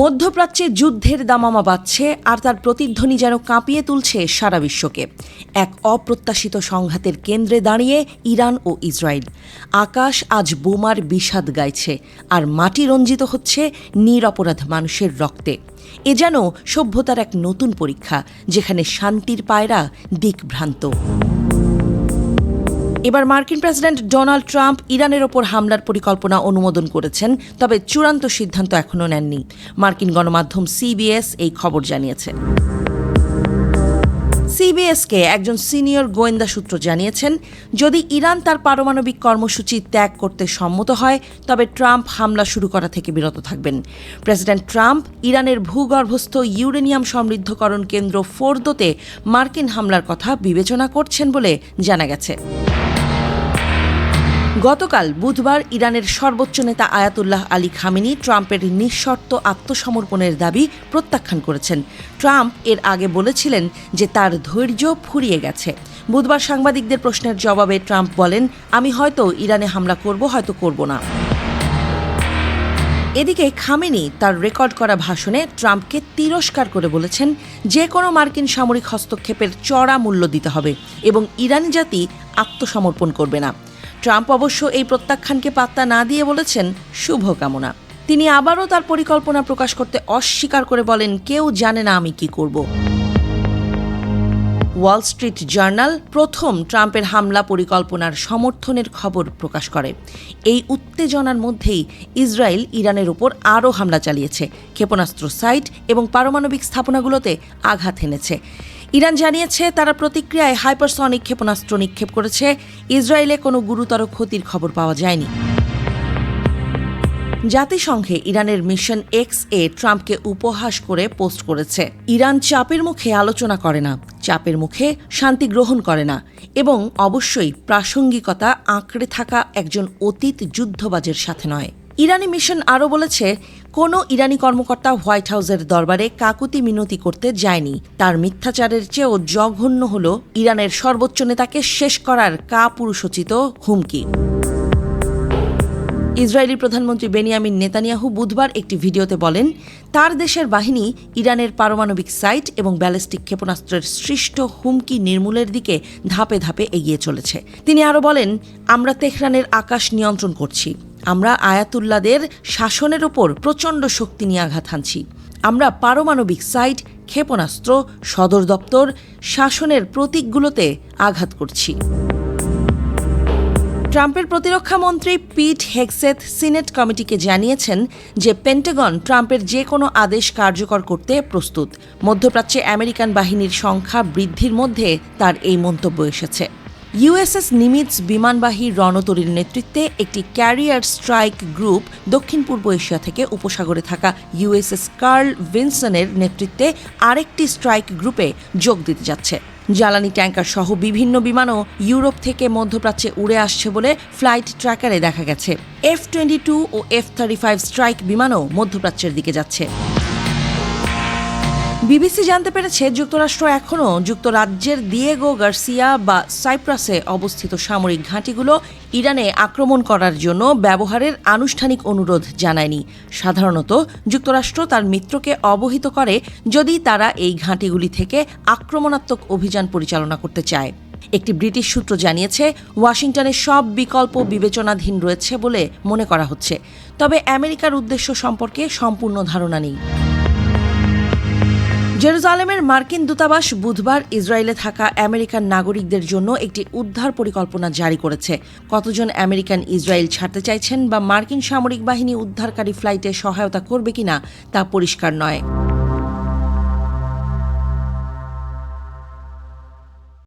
মধ্যপ্রাচ্যে যুদ্ধের দামামা বাজছে আর তার প্রতিধ্বনি যেন কাঁপিয়ে তুলছে সারা বিশ্বকে। এক অপ্রত্যাশিত সংঘাতের কেন্দ্রে দাঁড়িয়ে ইরান ও ইসরায়েল। আকাশ আজ বোমার বিষাদ গাইছে আর মাটি রঞ্জিত হচ্ছে নিরপরাধ মানুষের রক্তে। এ যেন সভ্যতার এক নতুন পরীক্ষা, যেখানে শান্তির পায়রা দিকভ্রান্ত। এবার মার্কিন প্রেসিডেন্ট ডোনাল্ড ট্রাম্প ইরানের ওপর হামলার পরিকল্পনা অনুমোদন করেছেন, তবে চূড়ান্ত সিদ্ধান্ত এখনও নেননি। মার্কিন গণমাধ্যম সিবিএস এই খবর জানিয়েছে। সিবিএসকে একজন সিনিয়র গোয়েন্দা সূত্র জানিয়েছেন, যদি ইরান তার পারমাণবিক কর্মসূচি ত্যাগ করতে সম্মত হয়, তবে ট্রাম্প হামলা শুরু করা থেকে বিরত থাকবেন। প্রেসিডেন্ট ট্রাম্প ইরানের ভূগর্ভস্থ ইউরেনিয়াম সমৃদ্ধকরণ কেন্দ্র ফোর্দোতে মার্কিন হামলার কথা বিবেচনা করছেন বলে জানা গেছে। গতকাল বুধবার ইরানের সর্বোচ্চ নেতা আয়াতুল্লাহ আলী খামেনি ট্রাম্পের নিঃশর্ত আত্মসমর্পণের দাবি প্রত্যাখ্যান করেছেন। ট্রাম্প এর আগে বলেছিলেন যে তার ধৈর্য ফুরিয়ে গেছে। বুধবার সাংবাদিকদের প্রশ্নের জবাবে ট্রাম্প বলেন, আমি হয়তো ইরানে হামলা করব, হয়তো করব না। এদিকে খামেনি তার রেকর্ড করা ভাষণে ট্রাম্পকে তিরস্কার করে বলেছেন, যে কোনো মার্কিন সামরিক হস্তক্ষেপের চড়া মূল্য দিতে হবে এবং ইরানি জাতি আত্মসমর্পণ করবে না। ট্রাম্প অবশ্য এই প্রত্যাখ্যানকে পাত্তা না দিয়ে বলেছেন, শুভকামনা। তিনি আবারও তার পরিকল্পনা প্রকাশ করতে অস্বীকার করে বলেন, কেউ জানে না আমি কি করব। ওয়াল স্ট্রিট জার্নাল প্রথম ট্রাম্পের হামলা পরিকল্পনার সমর্থনের খবর প্রকাশ করে। এই উত্তেজনার মধ্যেই ইসরায়েল ইরানের উপর আরও হামলা চালিয়েছে, ক্ষেপণাস্ত্র সাইট এবং পারমাণবিক স্থাপনাগুলোতে আঘাত এনেছে। ইরান জানিয়েছে তারা প্রতিক্রিয়ায় হাইপারসনিক ক্ষেপণাস্ত্র নিক্ষেপ করেছে। ইসরায়েলে কোনো গুরুতর ক্ষতির খবর পাওয়া যায়নি। জাতিসংঘে ইরানের মিশন এক্স ট্রাম্পকে উপহাস করে পোস্ট করেছে, ইরান চাপের মুখে আলোচনা করে না, চাপের মুখে শান্তি গ্রহণ করে না এবং অবশ্যই প্রাসঙ্গিকতা আঁকড়ে থাকা একজন অতীত যুদ্ধবাজের সাথে নয়। ইরানি মিশন আরও বলেছে, কোনো ইরানি কর্মকর্তা হোয়াইট হাউসের দরবারে কাকুতি মিনতি করতে যায়নি। তার মিথ্যাচারের চেয়েও জঘন্য হল ইরানের সর্বোচ্চ নেতাকে শেষ করার কাপুরুষোচিত হুমকি। ইসরায়েলি প্রধানমন্ত্রী বেনিয়ামিন নেতানিয়াহু বুধবার একটি ভিডিওতে বলেন, তার দেশের বাহিনী ইরানের পারমাণবিক সাইট এবং ব্যালিস্টিক ক্ষেপণাস্ত্রের সৃষ্ট হুমকি নির্মূলের দিকে ধাপে ধাপে এগিয়ে চলেছে। তিনি আরও বলেন, আমরা তেহরানের আকাশ নিয়ন্ত্রণ করছি। আমরা আয়াতুল্লাদের শাসনের ওপর প্রচণ্ড শক্তি নিয়ে আঘাত হানছি। আমরা পারমাণবিক সাইট, ক্ষেপণাস্ত্র, সদর দপ্তর, শাসনের প্রতীকগুলোতে আঘাত করছি। ট্রাম্পের প্রতিরক্ষা মন্ত্রী পিট হেগসেথ সিনেট কমিটিকে জানিয়েছেন যে পেন্টাগন ট্রাম্পের যে কোনো আদেশ কার্যকর করতে প্রস্তুত। মধ্যপ্রাচ্যে আমেরিকান বাহিনীর সংখ্যা বৃদ্ধির মধ্যে তার এই মন্তব্য এসেছে। ইউএসএস নিমিৎজ বিমানবাহী রণতরীর নেতৃত্বে একটি ক্যারিয়ার স্ট্রাইক গ্রুপ দক্ষিণ পূর্ব এশিয়া থেকে উপসাগরে থাকা ইউএসএস কার্ল ভিনসনের নেতৃত্বে আরেকটি স্ট্রাইক গ্রুপে যোগ দিতে যাচ্ছে। জ্বালানি ট্যাঙ্কার সহ বিভিন্ন বিমানও ইউরোপ থেকে মধ্যপ্রাচ্যে উড়ে আসছে বলে ফ্লাইট ট্র্যাকারে দেখা গেছে। F-22 ও F-35 স্ট্রাইক বিমানও মধ্যপ্রাচ্যের দিকে যাচ্ছে। বিবিসি জানতে পেরেছে, যুক্তরাষ্ট্র এখনও যুক্তরাজ্যের দিয়েগো গার্সিয়া বা সাইপ্রাসে অবস্থিত সামরিক ঘাঁটিগুলো ইরানে আক্রমণ করার জন্য ব্যবহারের আনুষ্ঠানিক অনুরোধ জানায়নি। সাধারণত যুক্তরাষ্ট্র তার মিত্রকে অবহিত করে যদি তারা এই ঘাঁটিগুলি থেকে আক্রমণাত্মক অভিযান পরিচালনা করতে চায়। একটি ব্রিটিশ সূত্র জানিয়েছে, ওয়াশিংটনের সব বিকল্প বিবেচনাধীন রয়েছে বলে মনে করা হচ্ছে, তবে আমেরিকার উদ্দেশ্য সম্পর্কে সম্পূর্ণ ধারণা নেই। জেরুজালেমের মার্কিন দূতাবাস বুধবার ইসরায়েলে থাকা আমেরিকান নাগরিকদের জন্য একটি উদ্ধার পরিকল্পনা জারি করেছে। কতজন আমেরিকান ইসরায়েল ছাড়তে চাইছেন বা মার্কিন সামরিক বাহিনী উদ্ধারকারী ফ্লাইটে সহায়তা করবে কিনা তা পরিষ্কার নয়।